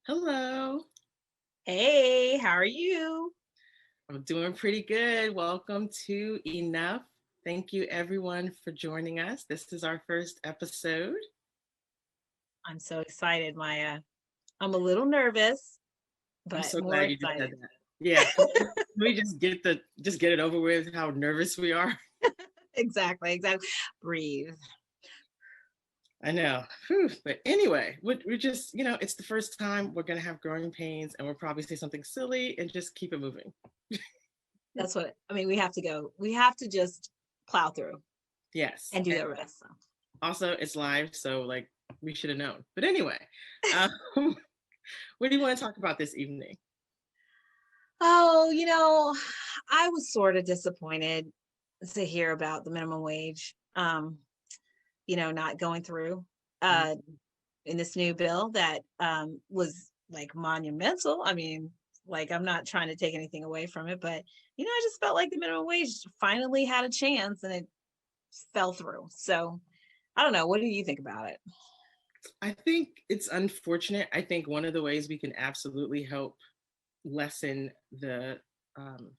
Hello. Hey, how are you? I'm doing pretty good. Welcome to Enough. Thank you, everyone, for joining us. This is our first episode. I'm so excited, Maya. I'm a little nervous, I'm but so more glad you just said excited. that. Yeah, can we just get it over with? How nervous we are. Exactly. Breathe. I know. Whew. But anyway, we're just it's the first time we're gonna have growing pains, and we'll probably say something silly and just keep it moving. That's what I mean. We have to go. We have to just plow through Yes. and do And the rest. So. also, it's live, so like we should have known. But anyway, um, what do you want to talk about this evening? Oh, I was sort of disappointed to hear about the minimum wage, not going through Mm. uh, in this new bill that was like monumental. I mean, like I'm not trying to take anything away from it, but I just felt like the minimum wage finally had a chance and it fell through. So I don't know. What do you think about it? I think it's unfortunate. I think one of the ways we can absolutely help lessen the um,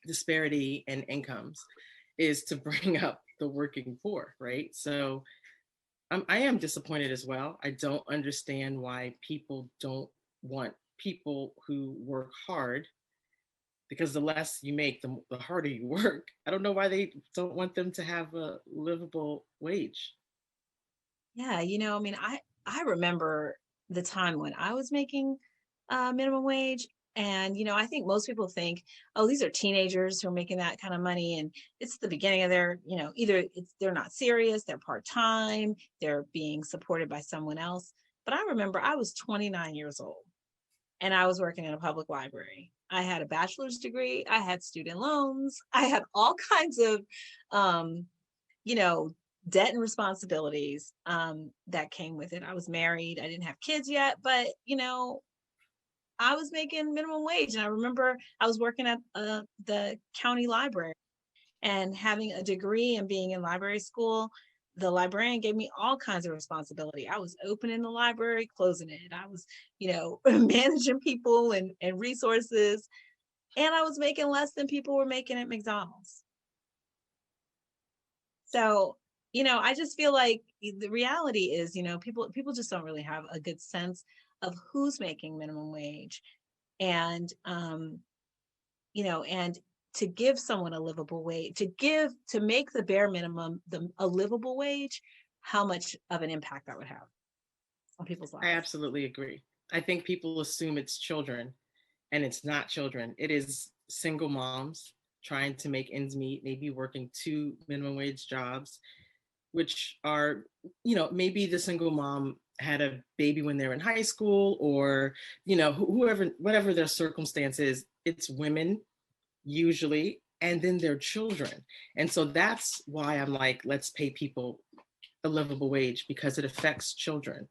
disparity in incomes is to bring up the working poor, right? So I am disappointed as well. I don't understand why people don't want people who work hard, because the less you make, the harder you work. I don't know why they don't want them to have a livable wage. Yeah, I mean, I remember the time when I was making minimum wage. And, I think most people think, oh, these are teenagers who are making that kind of money. And it's the beginning of their, either they're not serious, they're part time, they're being supported by someone else. But I remember I was 29 years old and I was working in a public library. I had a bachelor's degree, I had student loans, I had all kinds of, um, you know, debt and responsibilities that came with it. I was married, I didn't have kids yet, but I was making minimum wage. And I remember I was working at the county library and having a degree and being in library school. The librarian gave me all kinds of responsibility. I was opening the library, closing it. I was, managing people and resources. And I was making less than people were making at McDonald's. So, I just feel like the reality is, people just don't really have a good sense of who's making minimum wage. And and to give someone a livable wage, to make the bare minimum a livable wage, how much of an impact that would have on people's I lives. absolutely agree. I think people assume it's children, and it's not children. It is single moms trying to make ends meet, maybe working two minimum wage jobs, which are, maybe the single mom had a baby when they're in high school, or, whoever, whatever their circumstances, it's women usually, and then their children. And so that's why I'm like, let's pay people a livable wage, because it affects children.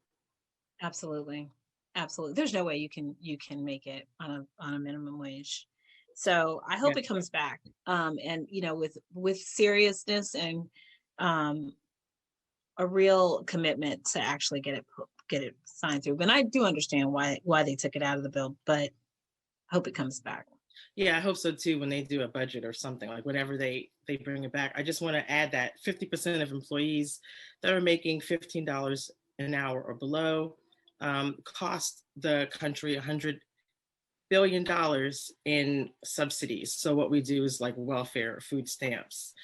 Absolutely. Absolutely. There's no way you can make it on a minimum wage. So I Yeah. hope it comes back. And with seriousness and um a real commitment to actually get it signed through. But I do understand why they took it out of the bill, but I hope it comes back. Yeah, I hope so too. When they do a budget or something, like whenever they bring it back, I just want to add that 50% of employees that are making $15 an hour or below cost the country $100 billion in subsidies. So what we do is like welfare, food stamps,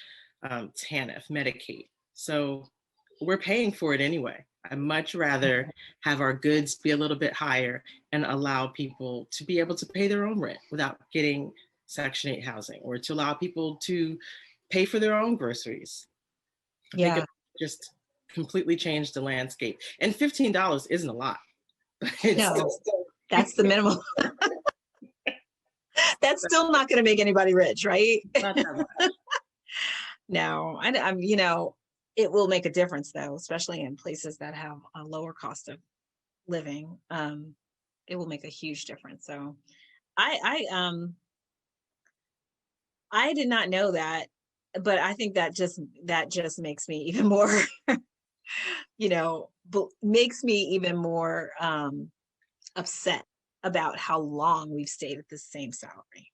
TANF, Medicaid. So we're paying for it anyway. I'd much rather have our goods be a little bit higher and allow people to be able to pay their own rent without getting Section 8 housing, or to allow people to pay for their own groceries. I think it Yeah. just completely changed the landscape. And $15 isn't a lot, but it's No, that's the minimum. That's still not going to make anybody rich, right? not that much. No, I'm, it will make a difference though, especially in places that have a lower cost of living. It will make a huge difference. So I did not know that, but I think that just makes me even more, makes me even more upset about how long we've stayed at the same salary.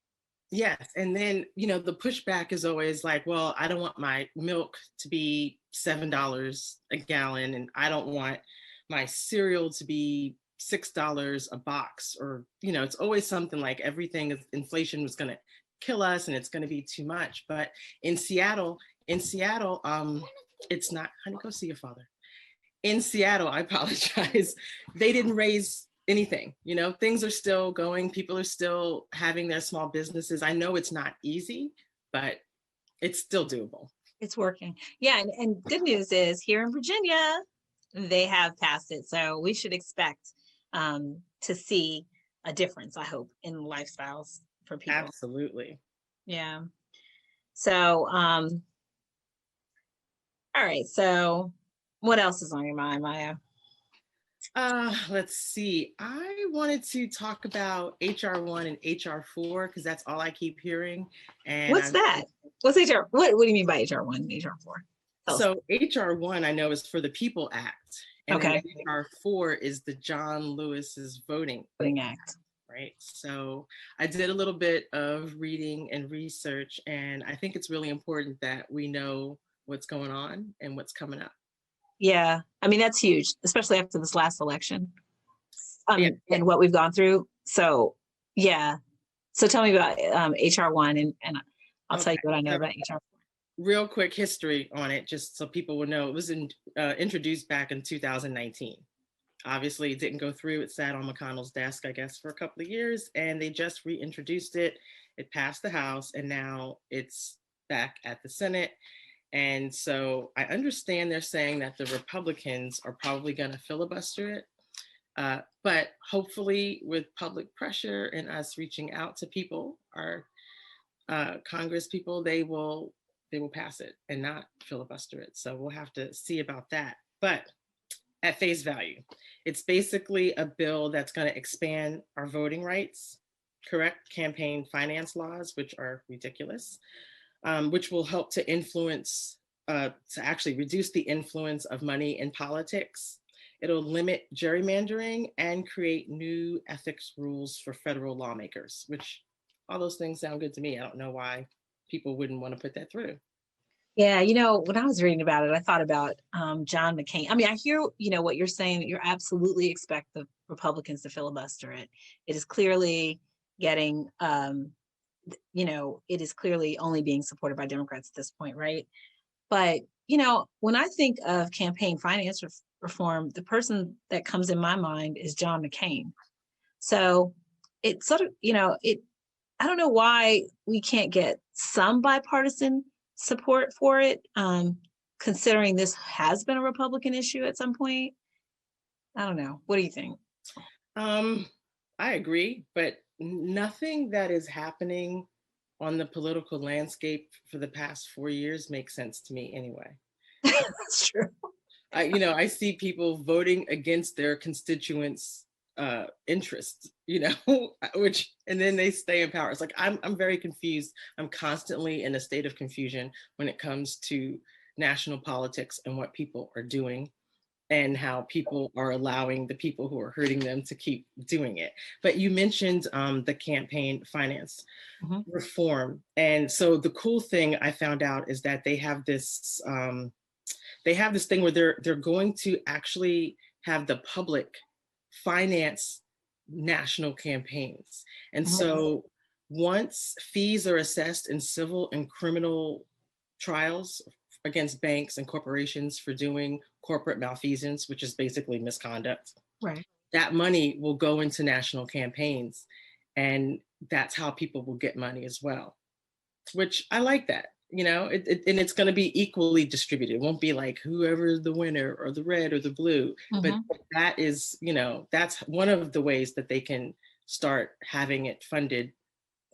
Yes. And then, the pushback is always like, well, I don't want my milk to be $7 a gallon, and I don't want my cereal to be $6 a box. Or, it's always something like everything is inflation was going to kill us and it's going to be too much. But in Seattle, it's not, honey, go see your father. In Seattle, I apologize, they didn't raise anything. Things are still going. People are still having their small businesses. I know it's not easy, but it's still doable. It's working. Yeah. And good news is here in Virginia, they have passed it. So we should expect to see a difference, I hope, in lifestyles for people. Absolutely. Yeah. So, all right. So what else is on your mind, Maya? Let's see. I wanted to talk about HR1 and HR4 because that's all I keep hearing. And what's that? What's HR? What do you mean by HR1 and HR4? So HR1 I know is for the People Act, and okay. then HR4 is the John Lewis's Voting Act. Right. So I did a little bit of reading and research, and I think it's really important that we know what's going on and what's coming up. Yeah. I mean, that's huge, especially after this last election and what we've gone through. So, yeah. So tell me about HR1 and I'll tell you what I know about HR4. Real quick history on it, just so people will know. It was introduced back in 2019. Obviously, it didn't go through. It sat on McConnell's desk, I guess, for a couple of years, and they just reintroduced it. It passed the House, and now it's back at the Senate. And so I understand they're saying that the Republicans are probably going to filibuster it. But hopefully, with public pressure and us reaching out to people, our Congress people, they will pass it and not filibuster it. So we'll have to see about that. But at face value, it's basically a bill that's going to expand our voting rights, correct campaign finance laws, which are ridiculous, which will help to influence, to actually reduce the influence of money in politics. It'll limit gerrymandering and create new ethics rules for federal lawmakers, which all those things sound good to me. I don't know why people wouldn't want to put that through. Yeah, when I was reading about it, I thought about John McCain. I mean, I hear, what you're saying, that you're absolutely expect the Republicans to filibuster it. It is clearly getting, it is clearly only being supported by Democrats at this point, right? But, when I think of campaign finance reform, the person that comes in my mind is John McCain. So it's sort of, I don't know why we can't get some bipartisan support for it, considering this has been a Republican issue at some point. I don't know. What do you think? I agree, but nothing that is happening on the political landscape for the past 4 years makes sense to me anyway. That's true. I see people voting against their constituents' interests, and then they stay in power. It's like I'm very confused. I'm constantly in a state of confusion when it comes to national politics and what people are doing and how people are allowing the people who are hurting them to keep doing it. But you mentioned the campaign finance reform. And so the cool thing I found out is that they have this thing where they're going to actually have the public finance national campaigns. And so once fees are assessed in civil and criminal trials against banks and corporations for doing corporate malfeasance, which is basically misconduct, right, that money will go into national campaigns. And that's how people will get money as well, which I like that. And it's going to be equally distributed. It won't be like whoever the winner or the red or the blue, but that is, that's one of the ways that they can start having it funded,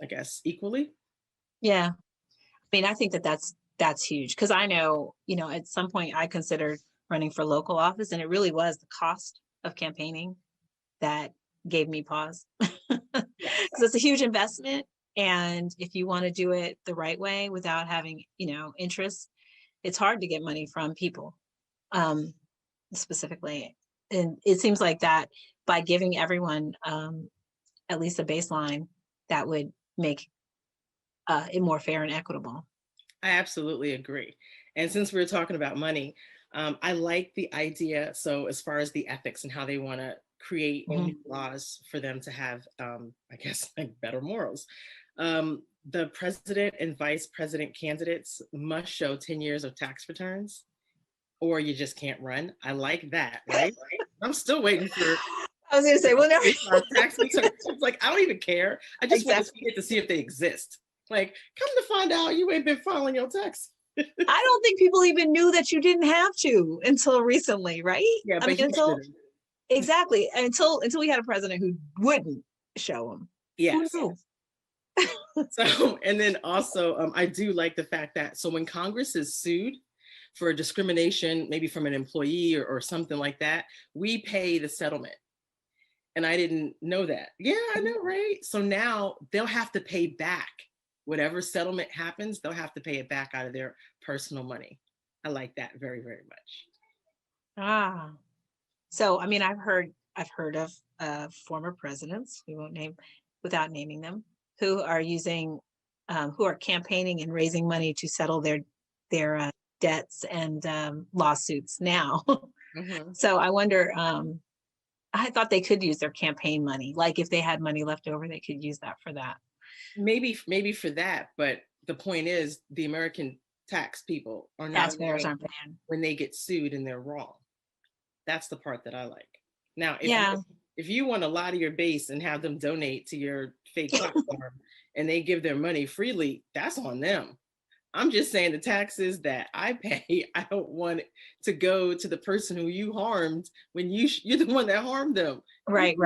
I guess, equally. Yeah. I mean, I think that's huge because I know, at some point I considered running for local office, and it really was the cost of campaigning that gave me pause because it's a huge investment. And if you want to do it the right way without having, interest, it's hard to get money from people specifically. And it seems like that by giving everyone at least a baseline that would make it more fair and equitable. I absolutely agree. And since we're talking about money, I like the idea. So as far as the ethics and how they want to create new laws for them to have, I guess, like better morals. The president and vice president candidates must show 10 years of tax returns or you just can't run. I like that, right? I'm still waiting for I was going to say, we'll never tax returns. Like, I don't even care. I just want to see it to see if they exist. Like, come to find out you ain't been filing your tax. I don't think people even knew that you didn't have to until recently, right? Yeah, I but mean, exactly until we had a president who wouldn't show them. Yes. So, and then also, I do like the fact that so when Congress is sued for discrimination, maybe from an employee or something like that, we pay the settlement. And I didn't know that. Yeah, I know, right? So now they'll have to pay back whatever settlement happens. They'll have to pay it back out of their personal money. I like that very, very much. So I mean, I've heard of former presidents, we won't name without naming them, who are using, who are campaigning and raising money to settle their debts and lawsuits now. So I wonder. I thought they could use their campaign money. Like if they had money left over, they could use that for that. Maybe for that, but the point is, the American tax people are not aren't paying when they get sued and they're wrong. That's the part that I like. Now, if you want to lie to your base and have them donate to your fake platform and they give their money freely, that's on them. I'm just saying the taxes that I pay, I don't want it to go to the person who you harmed when you're the one that harmed them. Right.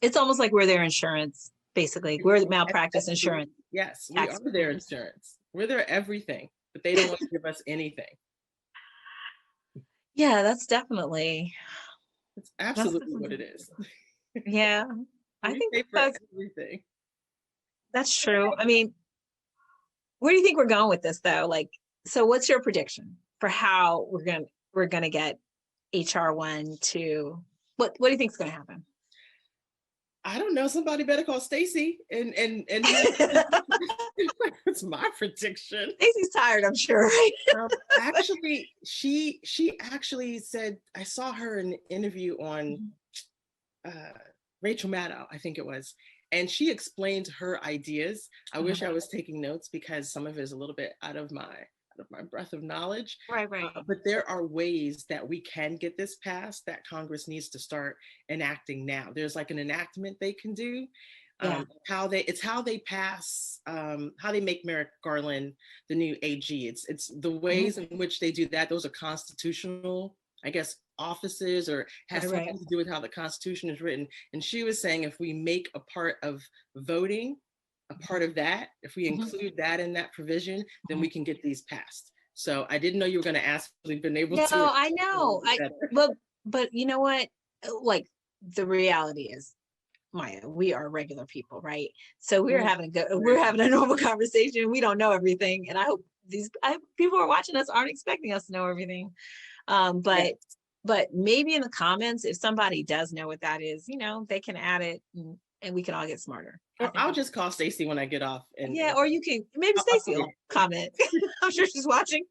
It's almost like we're their insurance, basically. We're the malpractice insurance. Yes, we are their insurance. We're their everything, but they don't want to give us anything. Yeah, that's definitely. It's absolutely what it is. Yeah, I think that's everything. That's true. I mean, where do you think we're going with this, though? Like, so what's your prediction for how we're gonna get HR1 to what do you think is going to happen? I don't know. Somebody better call Stacy and it's my prediction. Stacey's tired, I'm sure. Right? Actually, she actually said, I saw her in an interview on Rachel Maddow, I think it was, and she explained her ideas. I wish I was taking notes because some of it is a little bit out of my breadth of knowledge. Right. But there are ways that we can get this passed that Congress needs to start enacting now. There's like an enactment they can do. How they pass, how they make Merrick Garland the new AG. It's the ways in which they do that. Those are constitutional, I guess, offices, or has something to do with how the Constitution is written. And she was saying if we make a part of voting a part of that, if we include that in that provision, then we can get these passed. So I didn't know you were going to ask. We've been able to. No, I know. But you know what? Like the reality is, Maya, we are regular people, right? So we're having a normal conversation. We don't know everything, and I hope these people who are watching us aren't expecting us to know everything. But maybe in the comments, if somebody does know what that is, they can add it, and we can all get smarter. Or I'll just call Stacy when I get off. Or you can maybe Stacy will comment. I'm sure she's watching.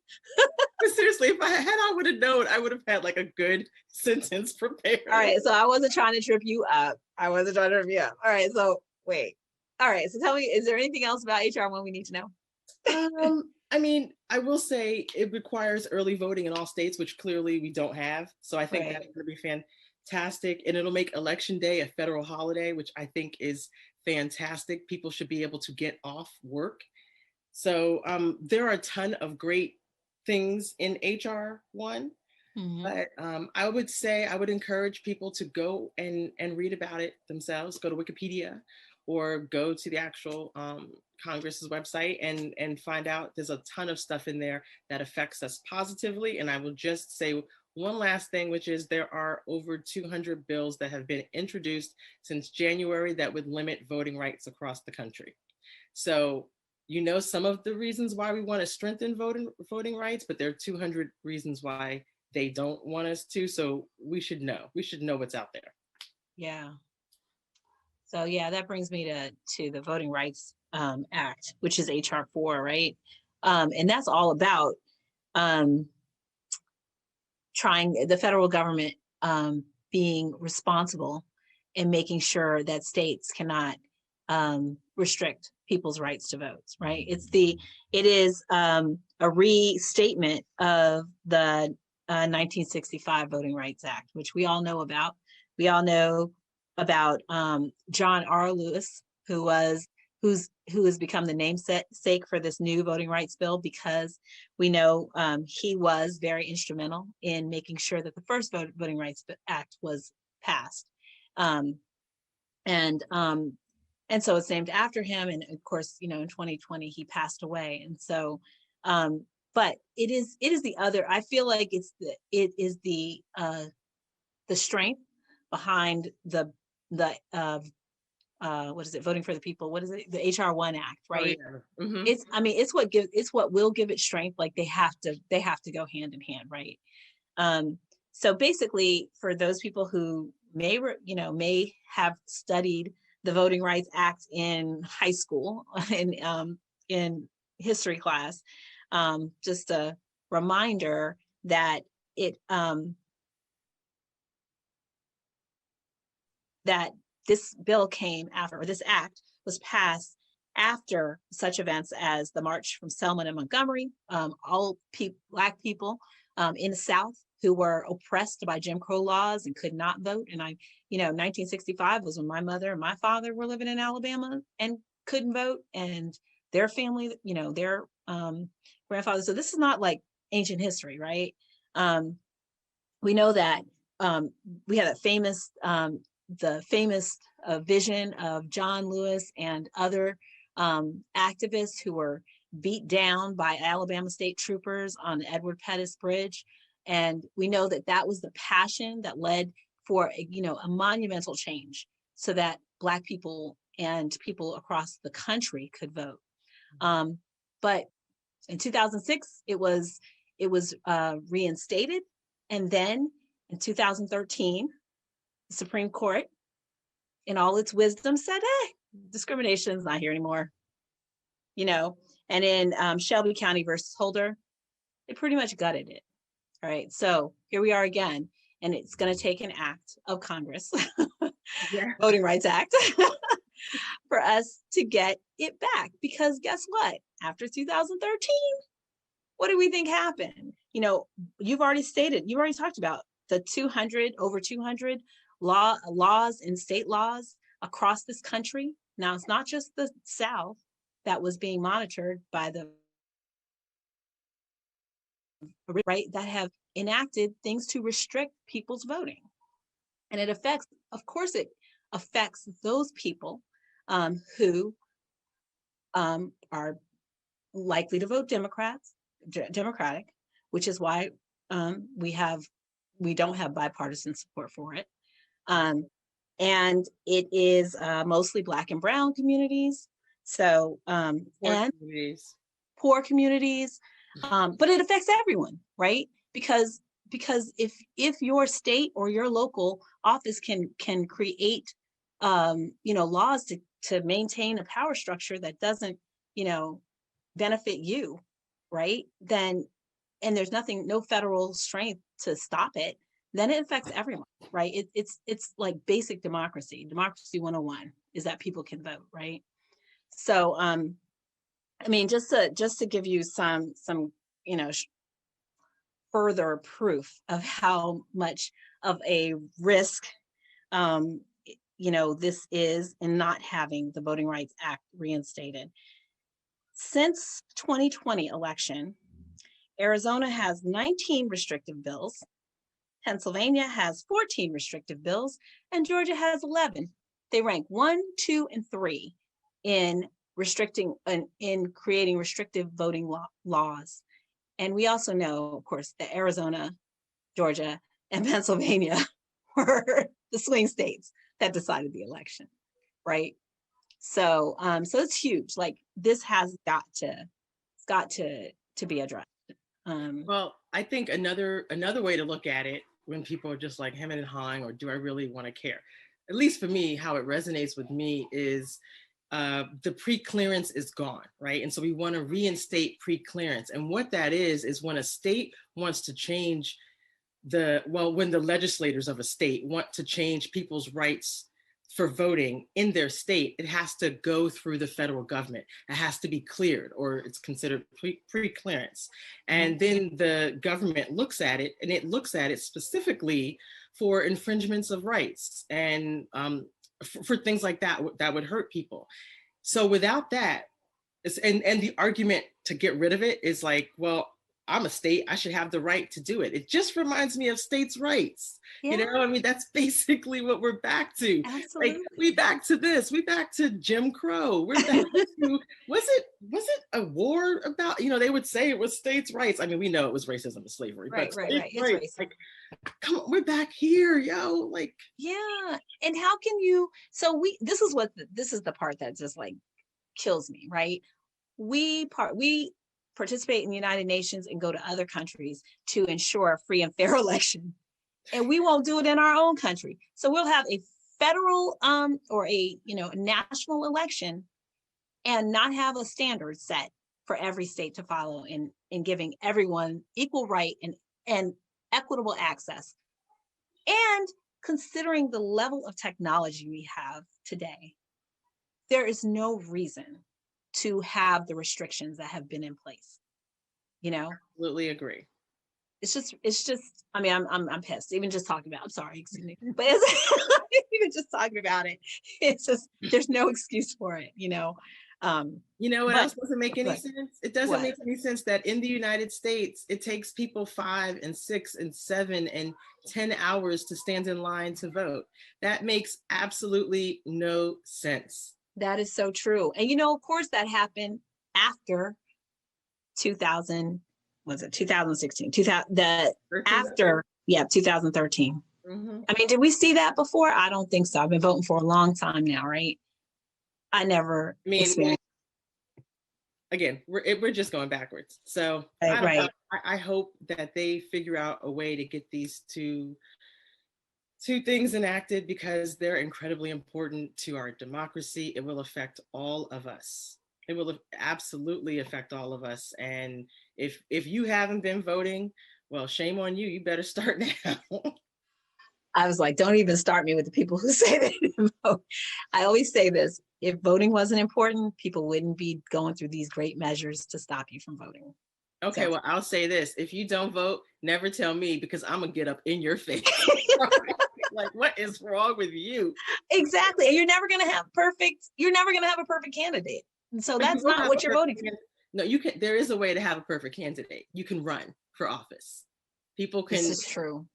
But seriously, if I would have known, I would have had like a good sentence prepared. All right, so I wasn't trying to trip you up. All right, so wait. All right, so tell me, is there anything else about HR1 we need to know? I mean, I will say it requires early voting in all states, which clearly we don't have. So I think that's going to be fantastic. And it'll make Election Day a federal holiday, which I think is fantastic. People should be able to get off work. So there are a ton of great things in HR1. But I would say I would encourage people to go and read about it themselves. Go to Wikipedia or go to the actual Congress's website and find out. There's a ton of stuff in there that affects us positively. And I will just say one last thing, which is there are over 200 bills that have been introduced since January that would limit voting rights across the country. So some of the reasons why we want to strengthen voting rights, but there are 200 reasons why they don't want us to. So we should know what's out there. Yeah. So yeah, that brings me to the Voting Rights Act, which is HR 4, right? And that's all about um, trying the federal government being responsible and making sure that states cannot restrict people's rights to votes. Right? It is a restatement of the 1965 Voting Rights Act, which we all know about. We all know about John R. Lewis, who has become the namesake for this new voting rights bill, because we know he was very instrumental in making sure that the first Voting Rights Act was passed. Um, and so it's named after him. And of course, in 2020 he passed away. And so, but it is the other. I feel like it is the strength behind the what is it? Voting for the People. What is it? The HR 1 Act, Oh right? yeah. Mm-hmm. It's what will give it strength. Like they have to go hand in hand, right? So basically, for those people who may have studied the Voting Rights Act in high school in history class, just a reminder that it that this bill came after, or this act was passed after such events as the March from Selma to Montgomery, all Black people in the South who were oppressed by Jim Crow laws and could not vote. And 1965 was when my mother and my father were living in Alabama and couldn't vote, and their family, their grandfather. So this is not like ancient history, right? We know that we had the famous vision of John Lewis and other activists who were beat down by Alabama state troopers on the Edward Pettus Bridge. And we know that that was the passion that led for a monumental change so that Black people and people across the country could vote. But in 2006, it was reinstated. And then in 2013, the Supreme Court, in all its wisdom, said, hey, discrimination is not here anymore. And in Shelby County versus Holder, they pretty much gutted it. All right. So here we are again. And it's going to take an act of Congress, Yeah. Voting Rights Act, for us to get it back. Because guess what? After 2013, what do we think happened? You've already talked about the over 200 laws and state laws across this country. Now, it's not just the South that was being monitored by the right that have enacted things to restrict people's voting. And it affects those people who are likely to vote Democratic, which is why we don't have bipartisan support for it. And it is mostly Black and brown communities. So poor communities, but it affects everyone, right? Because if your state or your local office can create laws to maintain a power structure that doesn't benefit you, right? Then, and there's no federal strength to stop it, then it affects everyone, right? It's like basic democracy 101 is that people can vote, right? So just to give you some further proof of how much of a risk this is in not having the Voting Rights Act reinstated. Since 2020 election, Arizona has 19 restrictive bills, Pennsylvania has 14 restrictive bills, and Georgia has 11. They rank 1, 2, and 3 in creating restrictive voting laws. And we also know, of course, that Arizona, Georgia, and Pennsylvania were the swing states that decided the election, right? So it's huge. Like this has got to be addressed. Well, I think another way to look at it when people are just like hemming and hawing, or do I really want to care? at least for me, how it resonates with me is the pre-clearance is gone, right? And so we want to reinstate pre-clearance. And what that is when a state wants to change when the legislators of a state want to change people's rights for voting in their state, it has to go through the federal government. It has to be cleared, or it's considered pre-clearance. And then the government looks at it, and it looks at it specifically for infringements of rights and for things like that that would hurt people. So without that, and the argument to get rid of it is like, well, I'm a state, I should have the right to do it. It just reminds me of states' rights. Yeah. You know, I mean, that's basically what we're back to. Absolutely. Like, we back to this, we back to Jim Crow. We're back to, was it a war about, you know, they would say it was states' rights. I mean, we know it was racism and slavery. Right. It's rights, like, come on, we're back here, yo. Like, yeah. And how can you, this is the part that just like kills me, right? We participate in the United Nations and go to other countries to ensure a free and fair election. And we won't do it in our own country. So we'll have a federal or a national election and not have a standard set for every state to follow in giving everyone equal right and equitable access. And considering the level of technology we have today, there is no reason to have the restrictions that have been in place. Absolutely agree. It's just, I mean, I'm pissed, even just talking about, I'm sorry, excuse me, but even just talking about it, it's just, there's no excuse for it, What else doesn't make any sense? It doesn't make any sense that in the United States, it takes people 5 and 6 and 7 and 10 hours to stand in line to vote. That makes absolutely no sense. That is so true. And, of course, that happened after 2000, was it 2016? 2013. Mm-hmm. I mean, did we see that before? I don't think so. I've been voting for a long time now, right? I never experienced. Again, we're just going backwards. So I hope that they figure out a way to get these two things enacted, because they're incredibly important to our democracy. It will affect all of us. It will absolutely affect all of us. And if you haven't been voting, well, shame on you. You better start now. I was like, don't even start me with the people who say they didn't vote. I always say this: if voting wasn't important, people wouldn't be going through these great measures to stop you from voting. Okay, well, I'll say this: if you don't vote, never tell me, because I'm gonna get up in your face. Like, what is wrong with you? Exactly. And you're never gonna have a perfect candidate. And so that's not what you're voting for. No, you can. There is a way to have a perfect candidate. You can run for office. People can. This is true.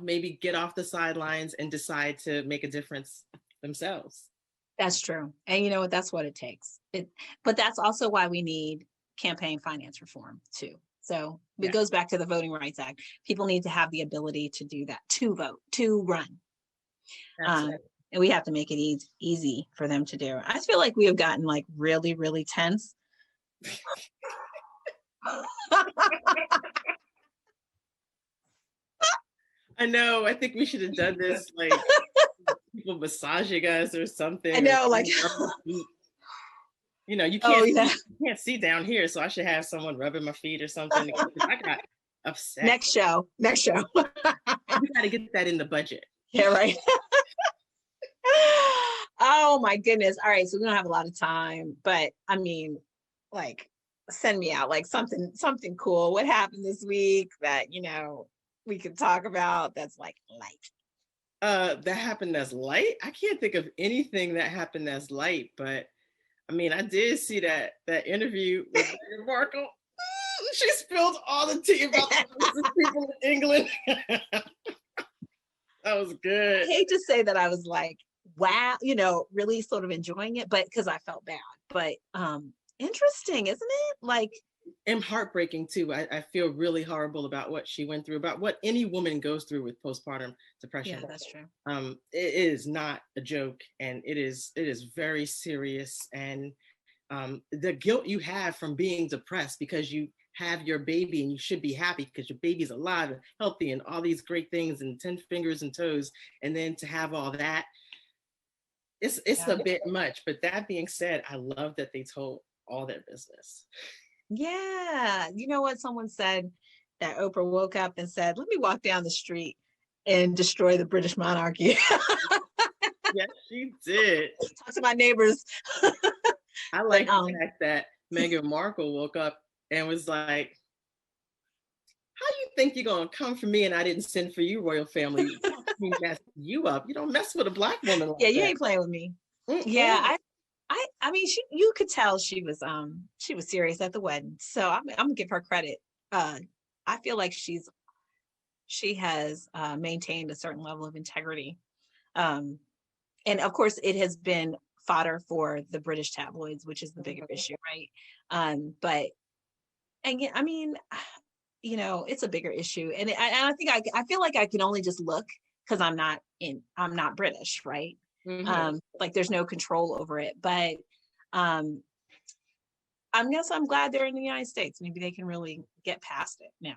Maybe get off the sidelines and decide to make a difference themselves. That's true. And you know what? That's what it takes. But that's also why we need campaign finance reform too. So it goes back to the Voting Rights Act. People need to have the ability to do that, to vote, to run. And we have to make it easy for them to do. I feel like we have gotten like really, really tense. I know. I think we should have done this like people massaging us or something. I know, like you can't see down here, so I should have someone rubbing my feet or something. I got upset. Next show. We got to get that in the budget. Yeah, right. Oh my goodness. All right, so we don't have a lot of time, but I mean, like, send me out like something cool. What happened this week that we could talk about that's like light? That happened as light? I can't think of anything that happened as light, but I mean, I did see that interview with Meghan Markle. She spilled all the tea about the people in England. That was good. I hate to say that I was like, wow, really sort of enjoying it, but because I felt bad. But interesting, isn't it? Like, and heartbreaking too. I feel really horrible about what she went through, about what any woman goes through with postpartum depression. Yeah, that's true. It is not a joke, and it is very serious. And the guilt you have from being depressed because you have your baby and you should be happy because your baby's alive and healthy and all these great things and 10 fingers and toes, and then to have all that, It's a bit much. But that being said, I love that they told all their business. Yeah. You know what? Someone said that Oprah woke up and said, let me walk down the street and destroy the British monarchy. Yes, she did. Talk to my neighbors. I like the fact that Meghan Markle woke up and was like, how you think you're gonna come for me and I didn't send for you, royal family? Me mess you up. You don't mess with a Black woman like yeah, you that. ain't playing with me. Mm-mm. Yeah, I mean, you could tell she was serious at the wedding. So I'm gonna give her credit. I feel like she has maintained a certain level of integrity. And of course, it has been fodder for the British tabloids, which is the bigger issue, right? But and yeah, I mean, you know, it's a bigger issue, and I think I feel like I can only just look because I'm not British, right? Like there's no control over it, but I'm glad they're in the United States. Maybe they can really get past it now.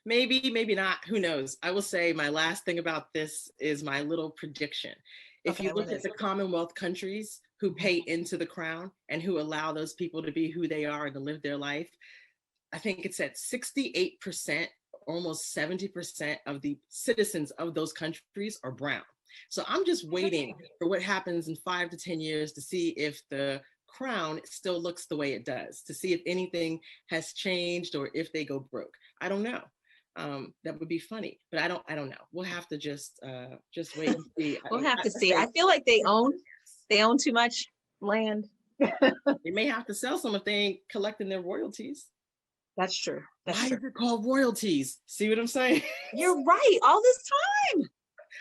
Maybe, maybe not. Who knows? I will say my last thing about this is my little prediction. If you look at the Commonwealth countries who pay into the crown and who allow those people to be who they are and to live their life, I think it's at 68%, almost 70% of the citizens of those countries are brown. So I'm just waiting for what happens in 5 to 10 years to see if the crown still looks the way it does, to see if anything has changed or if they go broke. I don't know. That would be funny, but I don't know. We'll have to just wait and see. We'll have to see. I feel like they own too much land. They may have to sell some if they ain't collecting their royalties. That's true. Why is it called royalties? See what I'm saying? You're right. All this time.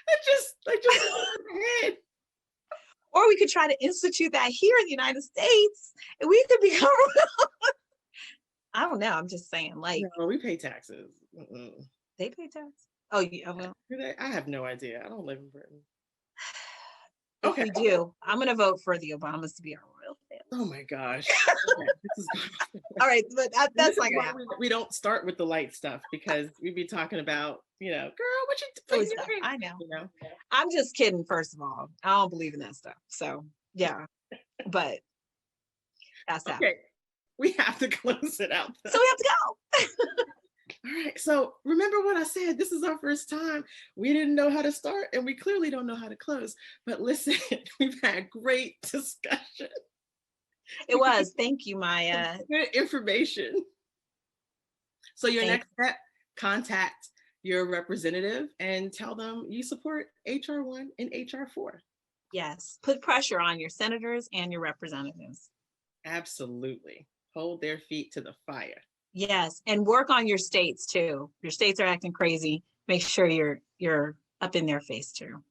I just head. Or we could try to institute that here in the United States, and we could become. I don't know. I'm just saying, like, no, we pay taxes. They pay tax. Oh, yeah. Well, do they? I have no idea. I don't live in Britain. If we do, I'm going to vote for the Obamas to be our royal family. Oh my gosh. Okay, all right, but that's like we don't start with the light stuff because we'd be talking about, girl, what you doing? I know. I'm just kidding. First of all, I don't believe in that stuff. So yeah, but that's that. Okay, we have to close it out. So we have to go. All right. So remember what I said. This is our first time. We didn't know how to start, and we clearly don't know how to close. But listen, we've had great discussion. It was. Thank you, Maya. Good information. So your next step, contact your representative and tell them you support HR1 and HR4. Yes. Put pressure on your senators and your representatives. Absolutely. Hold their feet to the fire. Yes. And work on your states too. Your states are acting crazy. Make sure you're up in their face too.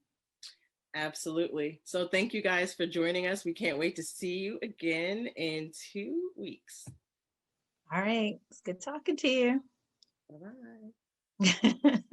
Absolutely. So thank you guys for joining us. We can't wait to see you again in 2 weeks. All right. It's good talking to you. Bye-bye.